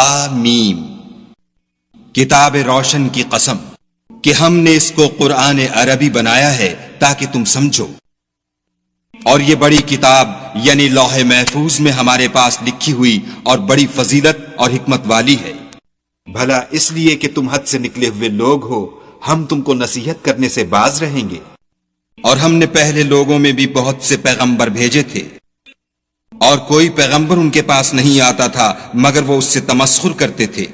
حامیم، کتاب روشن کی قسم کہ ہم نے اس کو قرآن عربی بنایا ہے تاکہ تم سمجھو، اور یہ بڑی کتاب یعنی لوح محفوظ میں ہمارے پاس لکھی ہوئی اور بڑی فضیلت اور حکمت والی ہے۔ بھلا اس لیے کہ تم حد سے نکلے ہوئے لوگ ہو، ہم تم کو نصیحت کرنے سے باز رہیں گے؟ اور ہم نے پہلے لوگوں میں بھی بہت سے پیغمبر بھیجے تھے، اور کوئی پیغمبر ان کے پاس نہیں آتا تھا مگر وہ اس سے تمسخر کرتے تھے،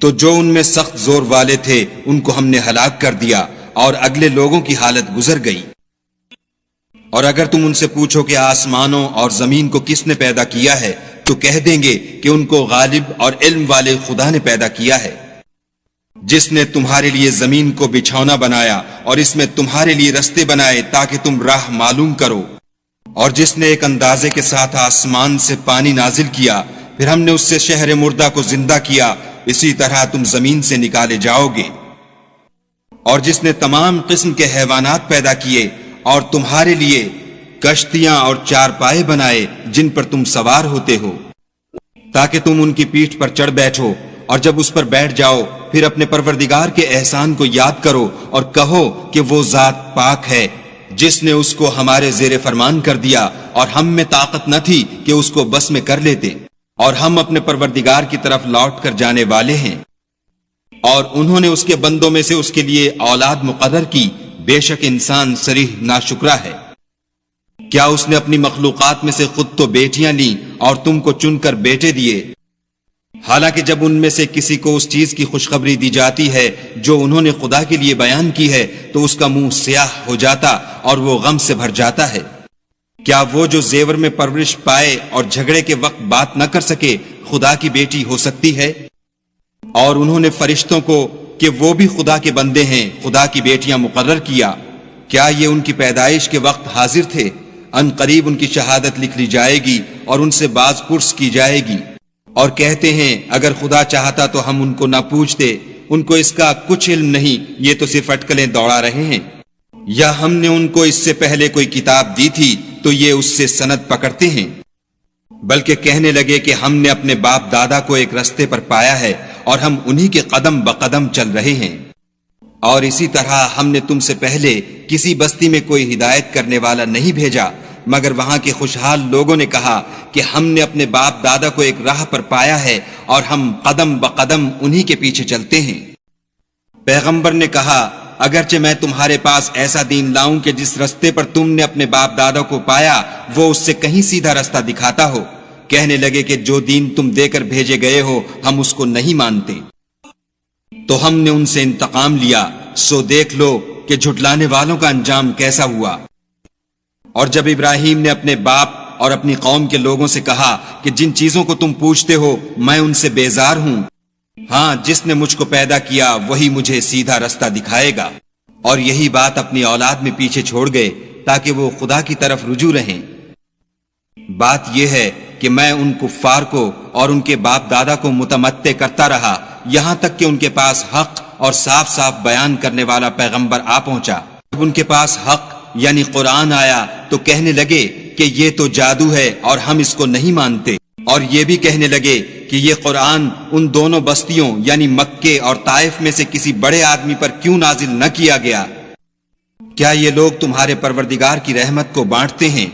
تو جو ان میں سخت زور والے تھے ان کو ہم نے ہلاک کر دیا، اور اگلے لوگوں کی حالت گزر گئی۔ اور اگر تم ان سے پوچھو کہ آسمانوں اور زمین کو کس نے پیدا کیا ہے تو کہہ دیں گے کہ ان کو غالب اور علم والے خدا نے پیدا کیا ہے، جس نے تمہارے لیے زمین کو بچھونا بنایا اور اس میں تمہارے لیے رستے بنائے تاکہ تم راہ معلوم کرو، اور جس نے ایک اندازے کے ساتھ آسمان سے پانی نازل کیا، پھر ہم نے اس سے شہر مردہ کو زندہ کیا، اسی طرح تم زمین سے نکالے جاؤ گے، اور جس نے تمام قسم کے حیوانات پیدا کیے اور تمہارے لیے کشتیاں اور چارپائے بنائے جن پر تم سوار ہوتے ہو تاکہ تم ان کی پیٹھ پر چڑھ بیٹھو، اور جب اس پر بیٹھ جاؤ پھر اپنے پروردگار کے احسان کو یاد کرو اور کہو کہ وہ ذات پاک ہے جس نے اس کو ہمارے زیر فرمان کر دیا اور ہم میں طاقت نہ تھی کہ اس کو بس میں کر لیتے، اور ہم اپنے پروردگار کی طرف لوٹ کر جانے والے ہیں۔ اور انہوں نے اس کے بندوں میں سے اس کے لیے اولاد مقرر کی، بے شک انسان صریح ناشکرا ہے۔ کیا اس نے اپنی مخلوقات میں سے خود تو بیٹیاں لیں اور تم کو چن کر بیٹے دیے، حالانکہ جب ان میں سے کسی کو اس چیز کی خوشخبری دی جاتی ہے جو انہوں نے خدا کے لیے بیان کی ہے تو اس کا منہ سیاہ ہو جاتا اور وہ غم سے بھر جاتا ہے۔ کیا وہ جو زیور میں پرورش پائے اور جھگڑے کے وقت بات نہ کر سکے خدا کی بیٹی ہو سکتی ہے؟ اور انہوں نے فرشتوں کو کہ وہ بھی خدا کے بندے ہیں خدا کی بیٹیاں مقرر کیا، کیا یہ ان کی پیدائش کے وقت حاضر تھے؟ ان قریب ان کی شہادت لکھ لی جائے گی اور ان سے باز پرس کی جائے گی، اور کہتے ہیں اگر خدا چاہتا تو ہم ان کو نہ پوچھتے، ان کو اس کا کچھ علم نہیں، یہ تو صرف اٹکلیں دوڑا رہے ہیں، یا ہم نے ان کو اس سے پہلے کوئی کتاب دی تھی تو یہ اس سے سند پکڑتے ہیں، بلکہ کہنے لگے کہ ہم نے اپنے باپ دادا کو ایک رستے پر پایا ہے اور ہم انہی کے قدم بقدم چل رہے ہیں۔ اور اسی طرح ہم نے تم سے پہلے کسی بستی میں کوئی ہدایت کرنے والا نہیں بھیجا مگر وہاں کے خوشحال لوگوں نے کہا کہ ہم نے اپنے باپ دادا کو ایک راہ پر پایا ہے اور ہم قدم بقدم انہی کے پیچھے چلتے ہیں۔ پیغمبر نے کہا اگرچہ میں تمہارے پاس ایسا دین لاؤں کہ جس رستے پر تم نے اپنے باپ دادا کو پایا وہ اس سے کہیں سیدھا رستہ دکھاتا ہو، کہنے لگے کہ جو دین تم دے کر بھیجے گئے ہو ہم اس کو نہیں مانتے، تو ہم نے ان سے انتقام لیا، سو دیکھ لو کہ جھٹلانے والوں کا انجام کیسا ہوا۔ اور جب ابراہیم نے اپنے باپ اور اپنی قوم کے لوگوں سے کہا کہ جن چیزوں کو تم پوچھتے ہو میں ان سے بیزار ہوں، ہاں جس نے مجھ کو پیدا کیا وہی مجھے سیدھا رستہ دکھائے گا، اور یہی بات اپنی اولاد میں پیچھے چھوڑ گئے تاکہ وہ خدا کی طرف رجوع رہیں۔ بات یہ ہے کہ میں ان کفار کو اور ان کے باپ دادا کو متمتع کرتا رہا یہاں تک کہ ان کے پاس حق اور صاف صاف بیان کرنے والا پیغمبر آ پہنچا۔ جب ان کے پاس حق یعنی قرآن آیا تو کہنے لگے کہ یہ تو جادو ہے اور ہم اس کو نہیں مانتے، اور یہ بھی کہنے لگے کہ یہ قرآن ان دونوں بستیوں یعنی مکے اور طائف میں سے کسی بڑے آدمی پر کیوں نازل نہ کیا گیا؟ کیا یہ لوگ تمہارے پروردگار کی رحمت کو بانٹتے ہیں؟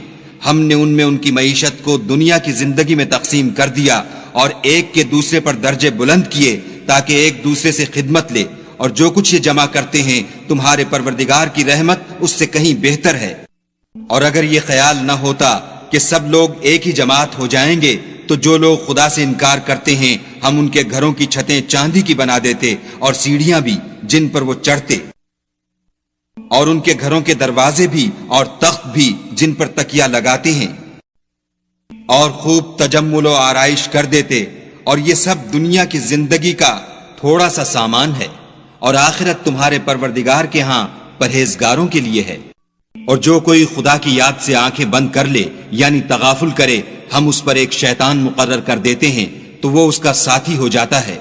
ہم نے ان میں ان کی معیشت کو دنیا کی زندگی میں تقسیم کر دیا اور ایک کے دوسرے پر درجے بلند کیے تاکہ ایک دوسرے سے خدمت لے، اور جو کچھ یہ جمع کرتے ہیں تمہارے پروردگار کی رحمت اس سے کہیں بہتر ہے۔ اور اگر یہ خیال نہ ہوتا کہ سب لوگ ایک ہی جماعت ہو جائیں گے تو جو لوگ خدا سے انکار کرتے ہیں ہم ان کے گھروں کی چھتیں چاندی کی بنا دیتے اور سیڑھیاں بھی جن پر وہ چڑھتے، اور ان کے گھروں کے دروازے بھی اور تخت بھی جن پر تکیہ لگاتے ہیں، اور خوب تجمل و آرائش کر دیتے، اور یہ سب دنیا کی زندگی کا تھوڑا سا سامان ہے، اور آخرت تمہارے پروردگار کے ہاں پرہیزگاروں کے لیے ہے۔ اور جو کوئی خدا کی یاد سے آنکھیں بند کر لے یعنی تغافل کرے ہم اس پر ایک شیطان مقرر کر دیتے ہیں تو وہ اس کا ساتھی ہو جاتا ہے،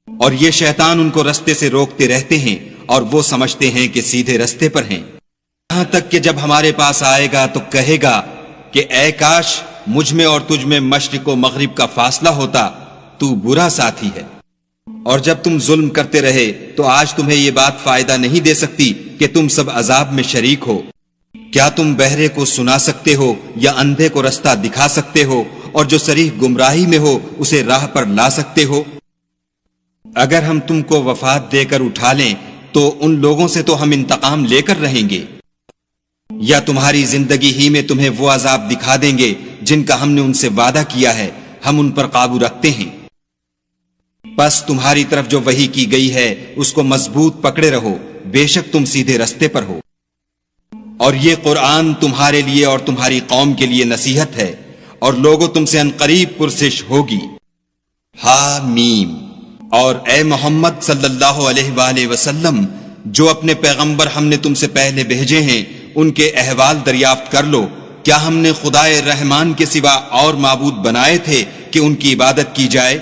اور یہ شیطان ان کو رستے سے روکتے رہتے ہیں اور وہ سمجھتے ہیں کہ سیدھے رستے پر ہیں، یہاں تک کہ جب ہمارے پاس آئے گا تو کہے گا کہ اے کاش مجھ میں اور تجھ میں مشرق و مغرب کا فاصلہ ہوتا تو برا ساتھی ہے۔ اور جب تم ظلم کرتے رہے تو آج تمہیں یہ بات فائدہ نہیں دے سکتی کہ تم سب عذاب میں شریک ہو۔ کیا تم بہرے کو سنا سکتے ہو یا اندھے کو رستہ دکھا سکتے ہو اور جو صریح گمراہی میں ہو اسے راہ پر لا سکتے ہو؟ اگر ہم تم کو وفات دے کر اٹھا لیں تو ان لوگوں سے تو ہم انتقام لے کر رہیں گے، یا تمہاری زندگی ہی میں تمہیں وہ عذاب دکھا دیں گے جن کا ہم نے ان سے وعدہ کیا ہے، ہم ان پر قابو رکھتے ہیں۔ پس تمہاری طرف جو وحی کی گئی ہے اس کو مضبوط پکڑے رہو، بے شک تم سیدھے رستے پر ہو۔ اور یہ قرآن تمہارے لیے اور تمہاری قوم کے لیے نصیحت ہے، اور لوگوں تم سے عنقریب پرسش ہوگی۔ حامیم۔ اور اے محمد صلی اللہ علیہ وآلہ وسلم، جو اپنے پیغمبر ہم نے تم سے پہلے بھیجے ہیں ان کے احوال دریافت کر لو۔ کیا ہم نے خدائے رحمان کے سوا اور معبود بنائے تھے کہ ان کی عبادت کی جائے؟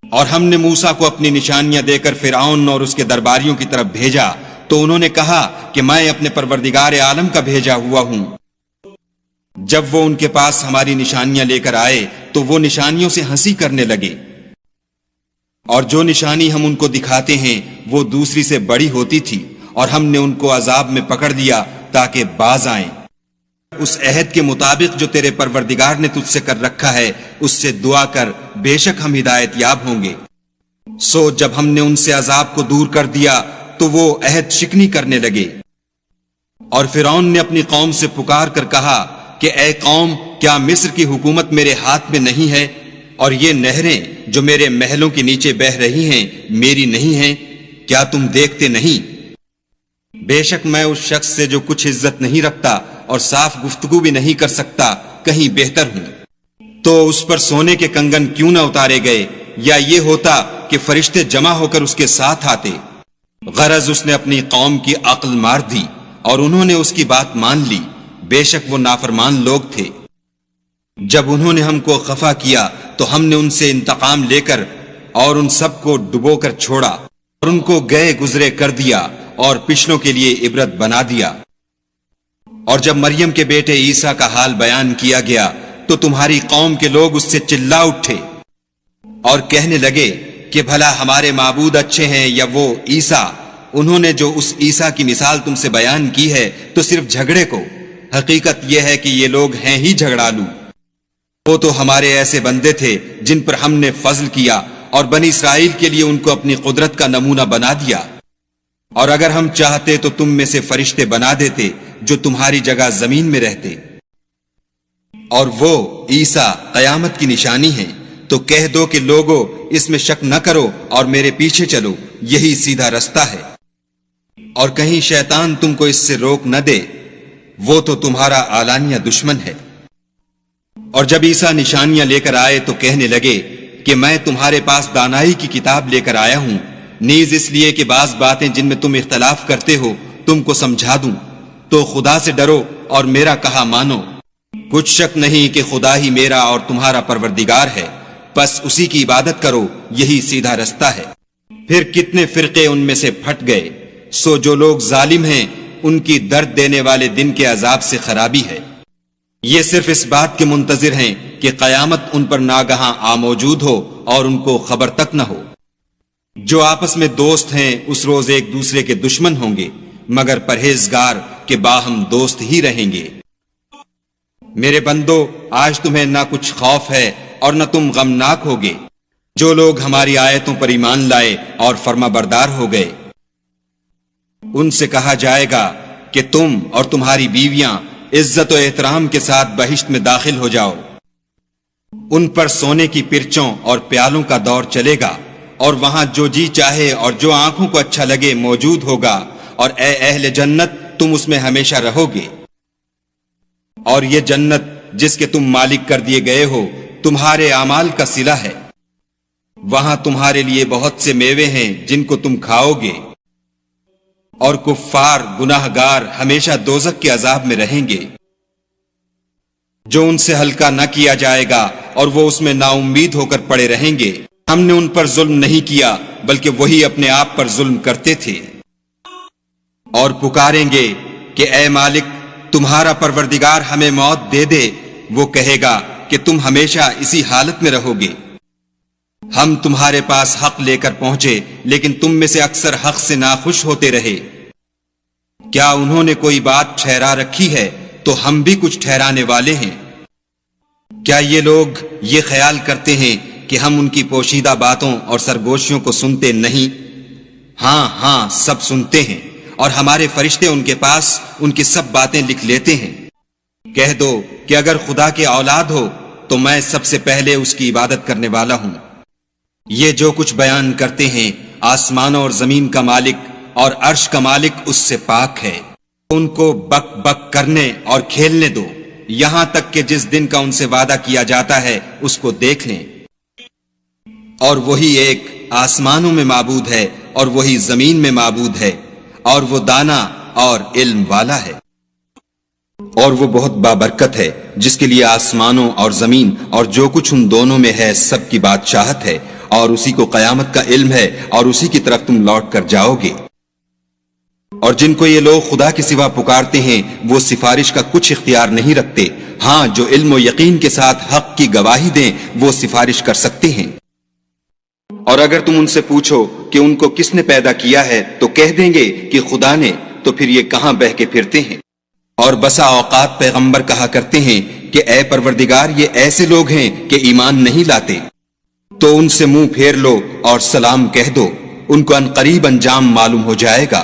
اور ہم نے موسیٰ کو اپنی نشانیاں دے کر فرعون اور اس کے درباریوں کی طرف بھیجا تو انہوں نے کہا کہ میں اپنے پروردگار عالم کا بھیجا ہوا ہوں۔ جب وہ ان کے پاس ہماری نشانیاں لے کر آئے تو وہ نشانیوں سے ہنسی کرنے لگے، اور جو نشانی ہم ان کو دکھاتے ہیں وہ دوسری سے بڑی ہوتی تھی، اور ہم نے ان کو عذاب میں پکڑ لیا تاکہ باز آئیں۔ اس عہد کے مطابق جو تیرے پروردگار نے تجھ سے کر رکھا ہے اس سے دعا کر، بے شک ہم ہدایت یاب ہوں گے۔ سو جب ہم نے ان سے عذاب کو دور کر دیا تو وہ عہد شکنی کرنے لگے۔ اور فرعون نے اپنی قوم سے پکار کر کہا کہ اے قوم، کیا مصر کی حکومت میرے ہاتھ میں نہیں ہے، اور یہ نہریں جو میرے محلوں کے نیچے بہہ رہی ہیں میری نہیں ہیں؟ کیا تم دیکھتے نہیں؟ بے شک میں اس شخص سے جو کچھ عزت نہیں رکھتا اور صاف گفتگو بھی نہیں کر سکتا کہیں بہتر ہوں۔ تو اس پر سونے کے کنگن کیوں نہ اتارے گئے، یا یہ ہوتا کہ فرشتے جمع ہو کر اس کے ساتھ آتے۔ غرض اس نے اپنی قوم کی عقل مار دی اور انہوں نے اس کی بات مان لی، بے شک وہ نافرمان لوگ تھے۔ جب انہوں نے ہم کو خفا کیا تو ہم نے ان سے انتقام لے کر اور ان سب کو ڈبو کر چھوڑا، اور ان کو گئے گزرے کر دیا اور پچھلوں کے لیے عبرت بنا دیا۔ اور جب مریم کے بیٹے عیسیٰ کا حال بیان کیا گیا تو تمہاری قوم کے لوگ اس سے چلا اٹھے اور کہنے لگے کہ بھلا ہمارے معبود اچھے ہیں یا وہ عیسیٰ؟ انہوں نے جو اس عیسیٰ کی مثال تم سے بیان کی ہے تو صرف جھگڑے کو، حقیقت یہ ہے کہ یہ لوگ ہیں ہی جھگڑالو۔ وہ تو ہمارے ایسے بندے تھے جن پر ہم نے فضل کیا، اور بنی اسرائیل کے لیے ان کو اپنی قدرت کا نمونہ بنا دیا۔ اور اگر ہم چاہتے تو تم میں سے فرشتے بنا دیتے جو تمہاری جگہ زمین میں رہتے۔ اور وہ عیسیٰ قیامت کی نشانی ہیں، تو کہہ دو کہ لوگو اس میں شک نہ کرو اور میرے پیچھے چلو، یہی سیدھا رستہ ہے۔ اور کہیں شیطان تم کو اس سے روک نہ دے، وہ تو تمہارا اعلانیہ دشمن ہے۔ اور جب عیسیٰ نشانیاں لے کر آئے تو کہنے لگے کہ میں تمہارے پاس دانائی کی کتاب لے کر آیا ہوں، نیز اس لیے کہ بعض باتیں جن میں تم اختلاف کرتے ہو تم کو سمجھا دوں، تو خدا سے ڈرو اور میرا کہا مانو۔ کچھ شک نہیں کہ خدا ہی میرا اور تمہارا پروردگار ہے، بس اسی کی عبادت کرو، یہی سیدھا رستہ ہے۔ پھر کتنے فرقے ان میں سے پھٹ گئے، سو جو لوگ ظالم ہیں ان کی درد دینے والے دن کے عذاب سے خرابی ہے۔ یہ صرف اس بات کے منتظر ہیں کہ قیامت ان پر ناگہاں آ موجود ہو اور ان کو خبر تک نہ ہو۔ جو آپس میں دوست ہیں اس روز ایک دوسرے کے دشمن ہوں گے، مگر پرہیزگار کے باہم دوست ہی رہیں گے۔ میرے بندو، آج تمہیں نہ کچھ خوف ہے اور نہ تم غمناک ہوگے، جو لوگ ہماری آیتوں پر ایمان لائے اور فرما بردار ہو گئے۔ ان سے کہا جائے گا کہ تم اور تمہاری بیویاں عزت و احترام کے ساتھ بہشت میں داخل ہو جاؤ۔ ان پر سونے کی پرچوں اور پیالوں کا دور چلے گا، اور وہاں جو جی چاہے اور جو آنکھوں کو اچھا لگے موجود ہوگا، اور اے اہل جنت تم اس میں ہمیشہ رہو گے۔ اور یہ جنت جس کے تم مالک کر دیے گئے ہو تمہارے اعمال کا صلہ ہے، وہاں تمہارے لیے بہت سے میوے ہیں جن کو تم کھاؤ گے، اور کفار گناہ گار ہمیشہ دوزخ کے عذاب میں رہیں گے، جو ان سے ہلکا نہ کیا جائے گا اور وہ اس میں نا امید ہو کر پڑے رہیں گے۔ ہم نے ان پر ظلم نہیں کیا بلکہ وہی اپنے آپ پر ظلم کرتے تھے۔ اور پکاریں گے کہ اے مالک تمہارا پروردگار ہمیں موت دے دے، وہ کہے گا کہ تم ہمیشہ اسی حالت میں رہو گے۔ ہم تمہارے پاس حق لے کر پہنچے لیکن تم میں سے اکثر حق سے ناخوش ہوتے رہے۔ کیا انہوں نے کوئی بات ٹھہرا رکھی ہے تو ہم بھی کچھ ٹھہرانے والے ہیں۔ کیا یہ لوگ یہ خیال کرتے ہیں کہ ہم ان کی پوشیدہ باتوں اور سرگوشیوں کو سنتے نہیں؟ ہاں ہاں سب سنتے ہیں، اور ہمارے فرشتے ان کے پاس ان کی سب باتیں لکھ لیتے ہیں۔ کہہ دو کہ اگر خدا کی اولاد ہو تو میں سب سے پہلے اس کی عبادت کرنے والا ہوں۔ یہ جو کچھ بیان کرتے ہیں آسمانوں اور زمین کا مالک اور عرش کا مالک اس سے پاک ہے۔ ان کو بک بک کرنے اور کھیلنے دو، یہاں تک کہ جس دن کا ان سے وعدہ کیا جاتا ہے اس کو دیکھ لیں۔ اور وہی ایک آسمانوں میں معبود ہے اور وہی زمین میں معبود ہے، اور وہ دانا اور علم والا ہے، اور وہ بہت بابرکت ہے، جس کے لیے آسمانوں اور زمین اور جو کچھ ان دونوں میں ہے سب کی بادشاہت ہے، اور اسی کو قیامت کا علم ہے، اور اسی کی طرف تم لوٹ کر جاؤ گے۔ اور جن کو یہ لوگ خدا کے سوا پکارتے ہیں وہ سفارش کا کچھ اختیار نہیں رکھتے، ہاں جو علم و یقین کے ساتھ حق کی گواہی دیں وہ سفارش کر سکتے ہیں۔ اور اگر تم ان سے پوچھو کہ ان کو کس نے پیدا کیا ہے تو کہہ دیں گے کہ خدا نے، تو پھر یہ کہاں بہہ کے پھرتے ہیں۔ اور بسا اوقات پیغمبر کہا کرتے ہیں کہ اے پروردگار یہ ایسے لوگ ہیں کہ ایمان نہیں لاتے، تو ان سے منہ پھیر لو اور سلام کہہ دو، ان کو عنقریب انجام معلوم ہو جائے گا۔